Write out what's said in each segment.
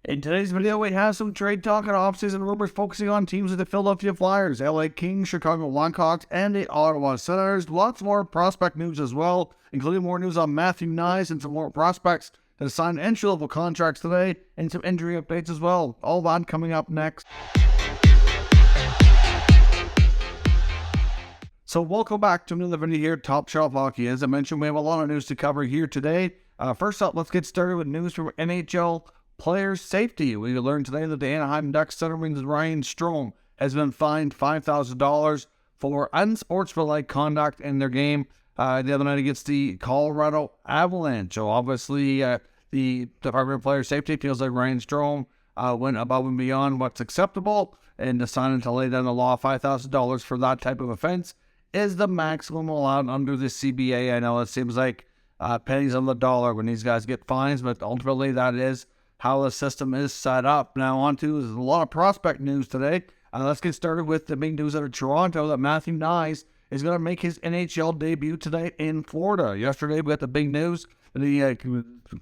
In today's video, we have some trade talk and offseason rumors focusing on teams like the Philadelphia Flyers, LA Kings, Chicago Blackhawks, and the Ottawa Senators. Lots more prospect news as well, including more news on Matthew Knies and some more prospects that have signed entry-level contracts today, and some injury updates as well. All that coming up next. So welcome back to another video here, Top Shelf Hockey. As I mentioned, we have a lot of news to cover here today. First up, let's get started with news from NHL players' safety. We learned today that the Anaheim Ducks center wings Ryan Strome has been fined $5,000 for unsportsmanlike conduct in their game the other night against the Colorado Avalanche. So obviously, the Department of Player Safety feels like Ryan Strome went above and beyond what's acceptable and decided to lay down the law. $5,000 for that type of offense is the maximum allowed under the CBA. I know it seems like pennies on the dollar when these guys get fines, but ultimately that is how the system is set up. Now on to a lot of prospect news today. Let's get started with the big news out of Toronto that Matthew Knies is going to make his NHL debut tonight in Florida. Yesterday we got the big news that he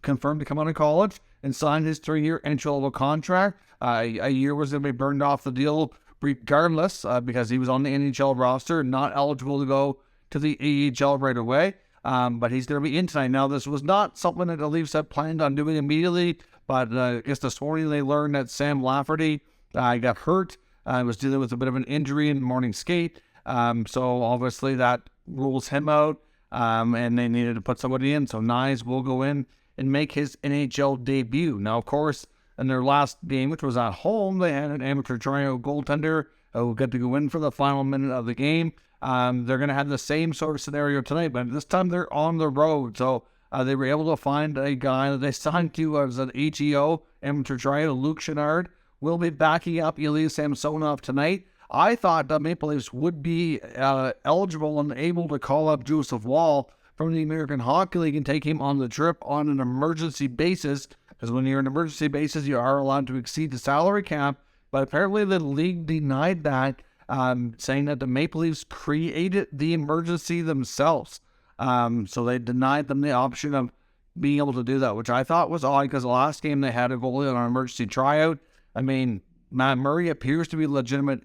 confirmed to come out of college and signed his 3-year entry-level contract. A year was going to be burned off the deal regardless because he was on the NHL roster, not eligible to go to the AHL right away. But he's going to be in tonight. Now, this was not something that the Leafs had planned on doing immediately, but I guess this morning they learned that Sam Lafferty got hurt. Was dealing with a bit of an injury in the morning skate. So obviously that rules him out, and they needed to put somebody in. So Knies will go in and make his NHL debut. Now, of course, in their last game, which was at home, they had an amateur tryout goaltender who got to go in for the final minute of the game. They're going to have the same sort of scenario tonight, but this time they're on the road. So they were able to find a guy that they signed to as an HEO, amateur tryout, Luke Chenard, will be backing up Ilya Samsonov tonight. I thought the Maple Leafs would be eligible and able to call up Joseph Woll from the American Hockey League and take him on the trip on an emergency basis, because when you're on an emergency basis, you are allowed to exceed the salary cap. But apparently the league denied that, saying that the Maple Leafs created the emergency themselves. So they denied them the option of being able to do that, which I thought was odd because the last game they had a goalie on an emergency tryout. I mean, Matt Murray appears to be legitimate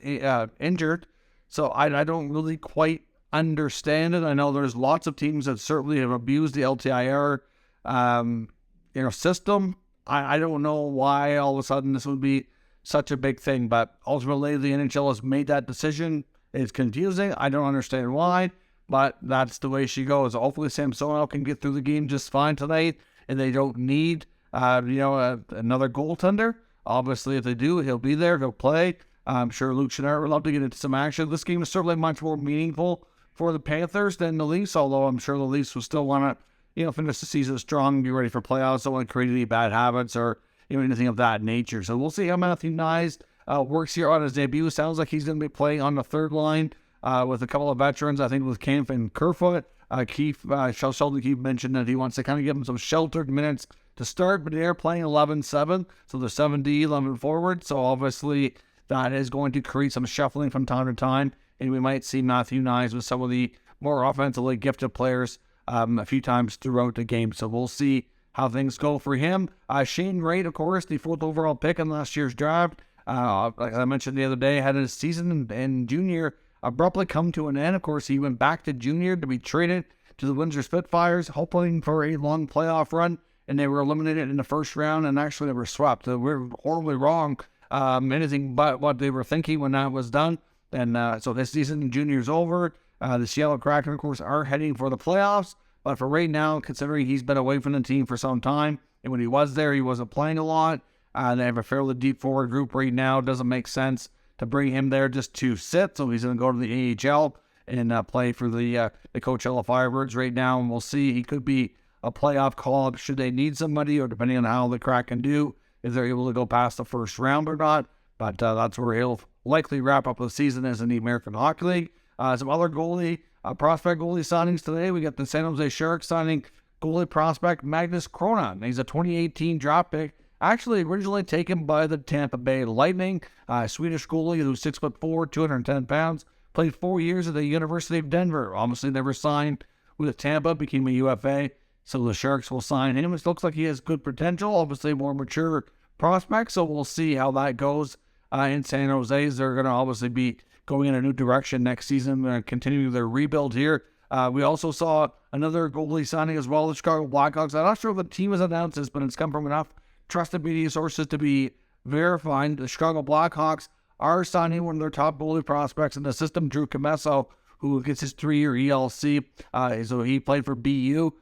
injured, so I don't really quite understand it. I know there's lots of teams that certainly have abused the LTIR system. I don't know why all of a sudden this would be such a big thing, but ultimately the NHL has made that decision. It's confusing. I don't understand why, but that's the way she goes. Hopefully Samsonov can get through the game just fine tonight, and they don't need another goaltender. Obviously, if they do, he'll be there. He'll play. I'm sure Luke Chenard would love to get into some action. This game is certainly much more meaningful for the Panthers than the Leafs, although I'm sure the Leafs will still want to finish the season strong and be ready for playoffs. Don't want to create any bad habits or anything of that nature. So we'll see how Matthew Knies works here on his debut. Sounds like he's going to be playing on the third line with a couple of veterans, I think with Kampf and Kerfoot. Sheldon Keefe mentioned that he wants to kind of give him some sheltered minutes to start, but they're playing 11-7, so they're 7D, 11 forward. So obviously that is going to create some shuffling from time to time, and we might see Matthew Knies with some of the more offensively gifted players a few times throughout the game. So we'll see how things go for him. Shane Wright, of course, the 4th overall pick in last year's draft, like I mentioned the other day, had his season in junior abruptly come to an end. Of course, he went back to junior to be traded to the Windsor Spitfires, hoping for a long playoff run, and they were eliminated in the first round, and actually they were swept. So we're horribly wrong, anything but what they were thinking when that was done. And so this season in junior is over. The Seattle Kraken, of course, are heading for the playoffs, but for right now, considering he's been away from the team for some time, and when he was there, he wasn't playing a lot. They have a fairly deep forward group right now. It doesn't make sense to bring him there just to sit, so he's going to go to the AHL and play for the Coachella Firebirds right now, and we'll see. He could be a playoff call-up should they need somebody, or depending on how the Kraken do, if they're able to go past the first round or not. But that's where he'll likely wrap up the season as in the American Hockey League. Some other prospect goalie signings today. We got the San Jose Sharks signing goalie prospect Magnus Cronin. He's a 2018 draft pick, actually originally taken by the Tampa Bay Lightning. Swedish goalie who's 6'4", 210 pounds. Played 4 years at the University of Denver. Obviously never signed with Tampa, became a UFA. So the Sharks will sign him. It looks like he has good potential. Obviously more mature prospect, so we'll see how that goes in San Jose. They're going to obviously be going in a new direction next season, continuing their rebuild here. We also saw another goalie signing as well, the Chicago Blackhawks. I'm not sure if the team has announced this, but it's come from enough trusted media sources to be verified. The Chicago Blackhawks are signing one of their top goalie prospects in the system, Drew Commesso, who gets his 3-year ELC. So he played for BU,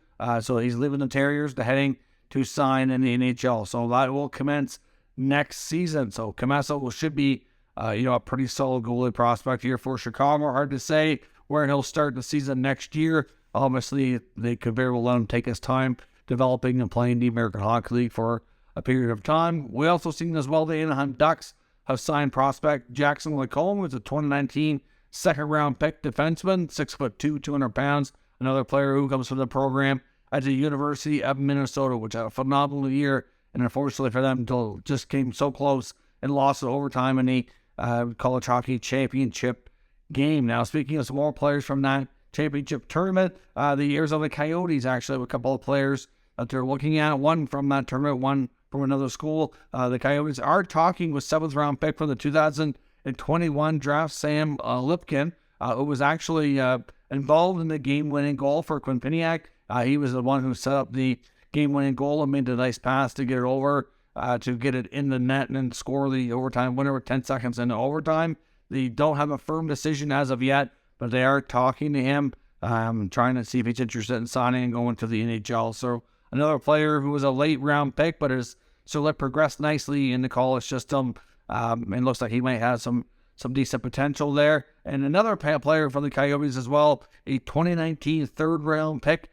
so he's leaving the Terriers to heading to sign in the NHL. So that will commence next season. So Commesso should be a pretty solid goalie prospect here for Chicago. Hard to say where he'll start the season next year. Obviously, they could very well let him take his time developing and playing the American Hockey League for a period of time. We also seen as well the Anaheim Ducks have signed prospect Jackson Lacombe, who's a 2019 second-round pick defenseman, 6'2", 200 pounds. Another player who comes from the program at the University of Minnesota, which had a phenomenal year, and unfortunately for them, just came so close and lost in overtime in the college hockey championship game. Now, speaking of some more players from that championship tournament, the Arizona Coyotes actually have a couple of players that they're looking at. One from that tournament, one from another school. The Coyotes are talking with 7th-round pick from the 2021 draft, Sam Lipkin, who was actually involved in the game-winning goal for Quinnipiac. He was the one who set up the game-winning goal and made a nice pass to get it over, to get it in the net and then score the overtime winner with 10 seconds into overtime. They don't have a firm decision as of yet, but they are talking to him, trying to see if he's interested in signing and going to the NHL. So another player who was a late-round pick, but has progressed nicely in the college system, and looks like he might have some decent potential there. And another player from the Coyotes as well, a 2019 third-round pick,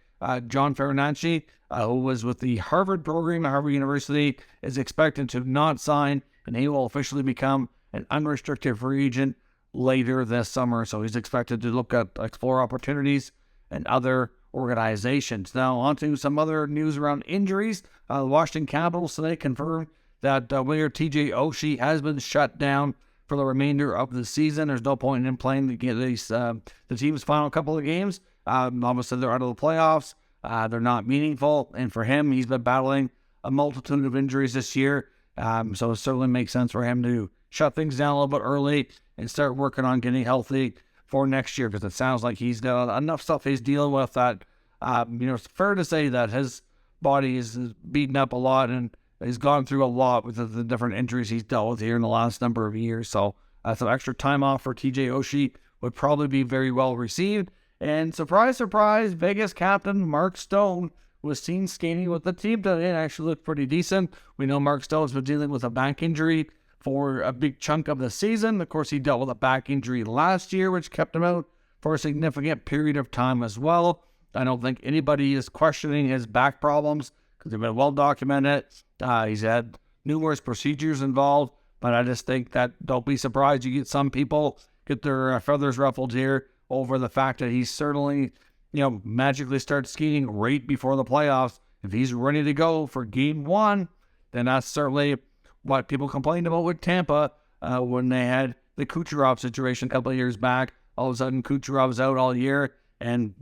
John Farinacci, who was with the Harvard program at Harvard University, is expected to not sign, and he will officially become an unrestricted free agent later this summer. So he's expected to explore opportunities and other organizations. Now, on to some other news around injuries. The Washington Capitals today confirmed that winger TJ Oshie has been shut down for the remainder of the season. There's no point in him playing the team's final couple of games. Obviously, they're out of the playoffs. They're not meaningful. And for him, he's been battling a multitude of injuries this year. So it certainly makes sense for him to shut things down a little bit early and start working on getting healthy for next year, because it sounds like he's got enough stuff he's dealing with that, it's fair to say that his body is beaten up a lot and he's gone through a lot with the different injuries he's dealt with here in the last number of years. So some extra time off for TJ Oshie would probably be very well received. And surprise, surprise, Vegas captain Mark Stone was seen skating with the team today and actually looked pretty decent. We know Mark Stone's been dealing with a back injury for a big chunk of the season. Of course, he dealt with a back injury last year, which kept him out for a significant period of time as well. I don't think anybody is questioning his back problems because they've been well documented. He's had numerous procedures involved, but I just think that don't be surprised you get some people get their feathers ruffled here over the fact that he certainly, magically starts skating right before the playoffs. If he's ready to go for game one, then that's certainly what people complained about with Tampa when they had the Kucherov situation a couple of years back. All of a sudden, Kucherov's out all year, and,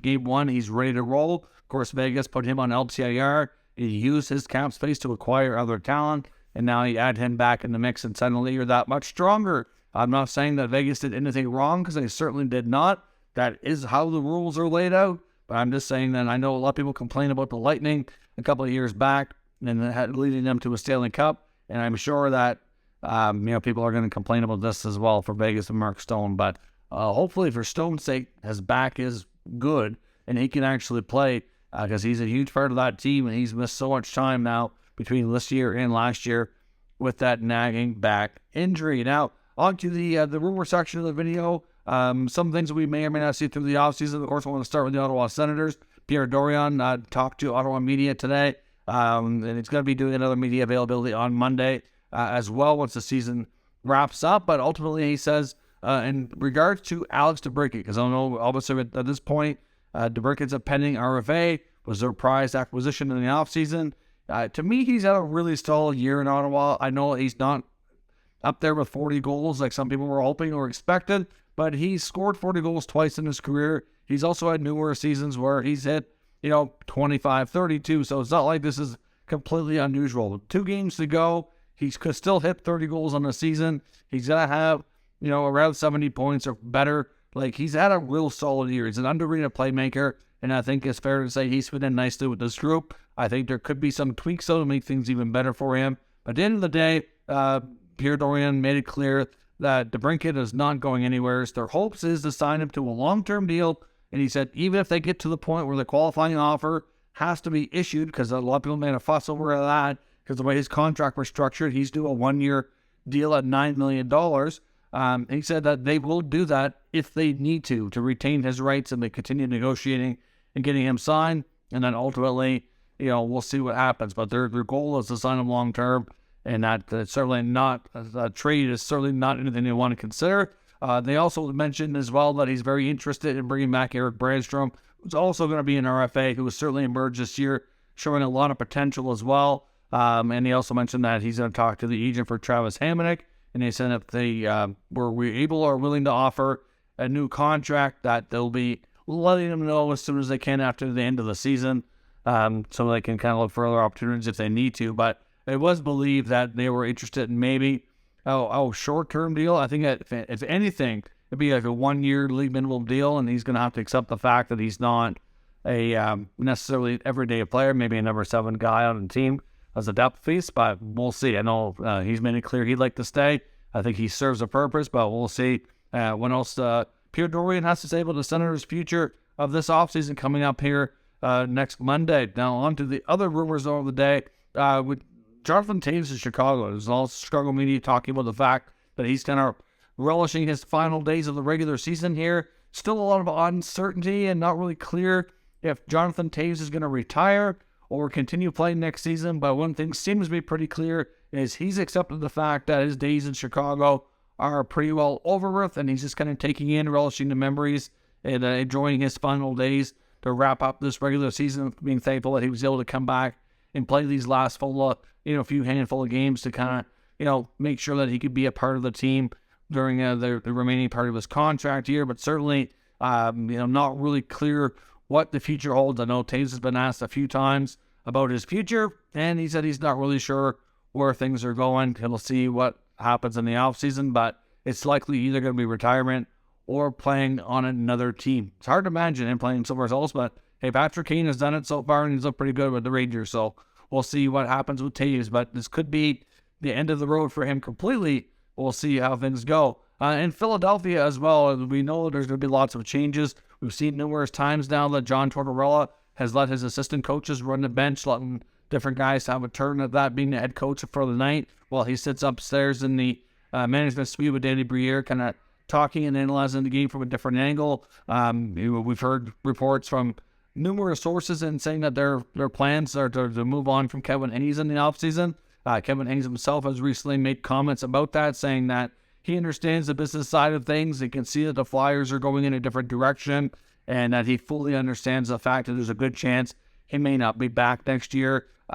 game one, he's ready to roll. Of course, Vegas put him on LTIR. He used his cap space to acquire other talent, and now you add him back in the mix, and suddenly you're that much stronger. I'm not saying that Vegas did anything wrong, because they certainly did not. That is how the rules are laid out. But I'm just saying that I know a lot of people complain about the Lightning a couple of years back, and leading them to a Stanley Cup. And I'm sure that, people are going to complain about this as well for Vegas and Mark Stone. But hopefully for Stone's sake, his back is good and he can actually play, because he's a huge part of that team, and he's missed so much time now between this year and last year with that nagging back injury. Now, on to the rumor section of the video. Some things that we may or may not see through the offseason. Of course, I want to start with the Ottawa Senators. Pierre Dorion talked to Ottawa media today. And it's going to be doing another media availability on Monday as well once the season wraps up. But ultimately, he says, in regards to Alex DeBrincat, because I don't know, obviously at this point, DeBrincat's a pending RFA, was their prized acquisition in the offseason. To me, he's had a really solid year in Ottawa. I know he's not up there with 40 goals like some people were hoping or expected, but he's scored 40 goals twice in his career. He's also had numerous seasons where he's hit 25, 32. So it's not like this is completely unusual. 2 games to go. He could still hit 30 goals on the season. He's going to have, around 70 points or better. Like, he's had a real solid year. He's an underrated playmaker, and I think it's fair to say he's fit in nicely with this group. I think there could be some tweaks, though, to make things even better for him. But at the end of the day, Pierre Dorion made it clear that DeBrincat is not going anywhere. So their hopes is to sign him to a long-term deal. And he said even if they get to the point where the qualifying offer has to be issued, because a lot of people made a fuss over that, because the way his contract was structured, he's due a 1-year deal at $9 million. He said that they will do that if they need to retain his rights, and they continue negotiating and getting him signed. And then ultimately, we'll see what happens. But their goal is to sign him long-term, and that's certainly not, a trade is certainly not anything they want to consider. They also mentioned as well that he's very interested in bringing back Erik Brannstrom, who's also going to be an RFA, who has certainly emerged this year, showing a lot of potential as well. And he also mentioned that he's going to talk to the agent for Travis Hamonic, and they said if they were able or willing to offer a new contract, that they'll be letting them know as soon as they can after the end of the season, so they can kind of look for other opportunities if they need to. But it was believed that they were interested in maybe short-term deal. I think that if anything, it'd be like a 1-year league minimum deal, and he's going to have to accept the fact that he's not a necessarily everyday player, maybe a number 7 guy on the team as a depth piece, but we'll see. I know he's made it clear he'd like to stay. I think he serves a purpose, but we'll see what else Pierre Dorion has to say about the Senators' future of this offseason coming up here next Monday. Now on to the other rumors of the day. With Jonathan Toews in Chicago, there's all Chicago media talking about the fact that he's kind of relishing his final days of the regular season here. Still a lot of uncertainty and not really clear if Jonathan Toews is going to retire or continue playing next season. But one thing seems to be pretty clear is he's accepted the fact that his days in Chicago are pretty well over with, and he's just kind of taking in, relishing the memories, and enjoying his final days to wrap up this regular season, being thankful that he was able to come back and play these last few handful of games to kind of, make sure that he could be a part of the team during the remaining part of his contract here. But certainly, not really clear what the future holds. I know Toews has been asked a few times about his future, and he said he's not really sure where things are going. He'll see what happens in the offseason, but it's likely either going to be retirement or playing on another team. It's hard to imagine him playing somewhere else, but hey, Patrick Kane has done it so far, and he's looked pretty good with the Rangers, so we'll see what happens with Toews. But this could be the end of the road for him completely. We'll see how things go. In Philadelphia as well, we know there's going to be lots of changes. We've seen numerous times now that John Tortorella has let his assistant coaches run the bench, letting different guys have a turn at that, being the head coach for the night, while he sits upstairs in the management suite with Danny Briere, kind of talking and analyzing the game from a different angle. We've heard reports from numerous sources and saying that their plans are to move on from Kevin Hayes in the offseason. Kevin Hayes himself has recently made comments about that, saying that he understands the business side of things. He can see that the Flyers are going in a different direction, and that he fully understands the fact that there's a good chance he may not be back next year. He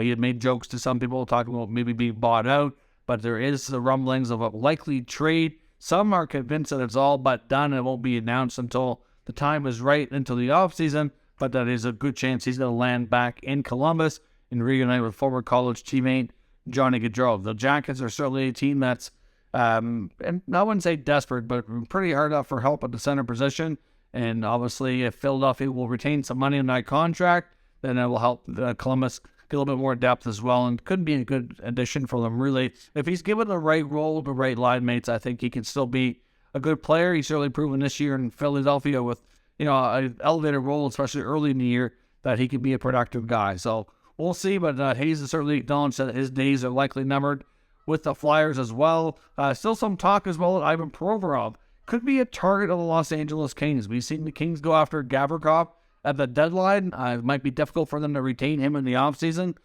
had made jokes to some people talking about maybe being bought out, but there is the rumblings of a likely trade. Some are convinced that it's all but done and it won't be announced until the time is right, until the offseason, but that is a good chance he's going to land back in Columbus and reunite with former college teammate Johnny Gaudreau. The Jackets are certainly a team that's, and I wouldn't say desperate, but pretty hard up for help at the center position. And obviously, if Philadelphia will retain some money in that contract, then it will help Columbus get a little bit more depth as well, and could be a good addition for them, really. If he's given the right role, the right line mates, I think he can still be a good player. He's certainly proven this year in Philadelphia with, an elevated role, especially early in the year, that he could be a productive guy. So we'll see, but Hayes has certainly acknowledged that his days are likely numbered with the Flyers as well. Still some talk as well that Ivan Provorov could be a target of the Los Angeles Kings. We've seen the Kings go after Gavrikov at the deadline. It might be difficult for them to retain him in the offseason.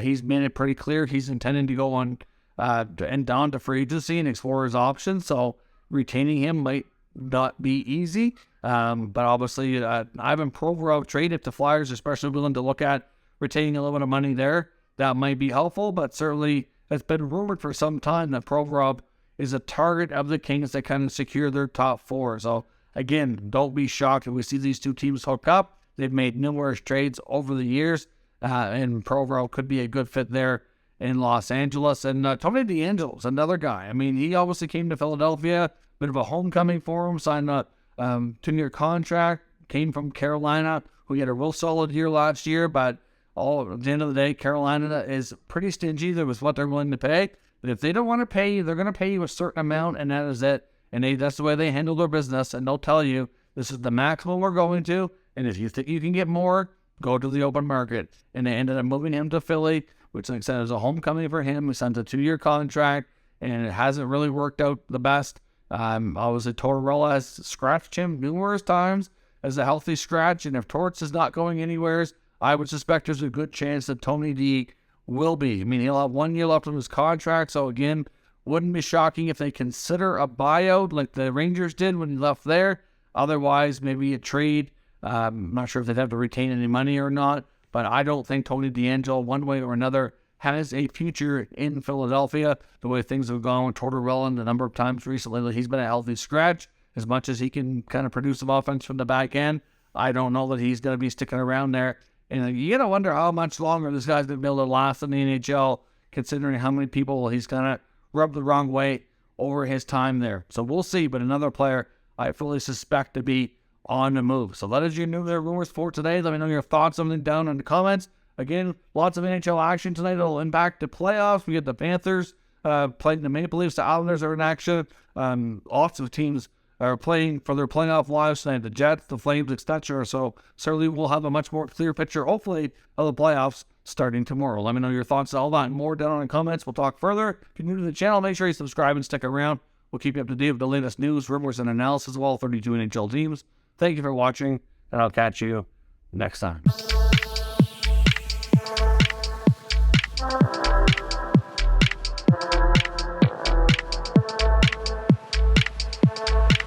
He's made it pretty clear he's intending to go on and down to free agency and explore his options. So retaining him might not be easy. But obviously, Ivan Provorov trade, if the Flyers are especially willing to look at retaining a little bit of money there, that might be helpful. But certainly, it's been rumored for some time that Provorov is a target of the Kings that kind of secure their top 4. So again, don't be shocked if we see these two teams hook up. They've made numerous trades over the years. and Provorov could be a good fit there in Los Angeles. And Tony DeAngelo's another guy. I mean, he obviously came to Philadelphia, bit of a homecoming for him, signed a 2-year contract, came from Carolina, who had a real solid year last year, but at the end of the day, Carolina is pretty stingy. That was what they're willing to pay. But if they don't want to pay you, they're going to pay you a certain amount, and that is it. And that's the way they handle their business, and they'll tell you, this is the maximum we're going to, and if you think you can get more, go to the open market. And they ended up moving him to Philly, which, like I said, is a homecoming for him. He signed a 2-year contract, and it hasn't really worked out the best. Obviously, Tortorella has scratched him numerous times as a healthy scratch, and if Torts is not going anywhere, I would suspect there's a good chance that Tony D will be. I mean, he'll have 1 year left on his contract, so again, wouldn't be shocking if they consider a buyout like the Rangers did when he left there. Otherwise, maybe a trade. I'm not sure if they'd have to retain any money or not, but I don't think Tony DeAngelo, one way or another, has a future in Philadelphia. The way things have gone with Tortorella the number of times recently, he's been a healthy scratch. As much as he can kind of produce some offense from the back end, I don't know that he's going to be sticking around there. And you got to wonder how much longer this guy's going to be able to last in the NHL, considering how many people he's kind of rubbed the wrong way over his time there. So we'll see, but another player I fully suspect to be on the move. So that is your new rumors for today. Let me know your thoughts on them down in the comments. Again, lots of NHL action tonight that will impact the playoffs. We get the Panthers playing the Maple Leafs. The Islanders are in action. Lots of teams are playing for their playoff lives tonight. The Jets, the Flames, etc. So certainly we'll have a much more clear picture, hopefully, of the playoffs starting tomorrow. Let me know your thoughts on all that and more down in the comments. We'll talk further. If you're new to the channel, make sure you subscribe and stick around. We'll keep you up to date with the latest news, rumors, and analysis of all 32 NHL teams. Thank you for watching, and I'll catch you next time.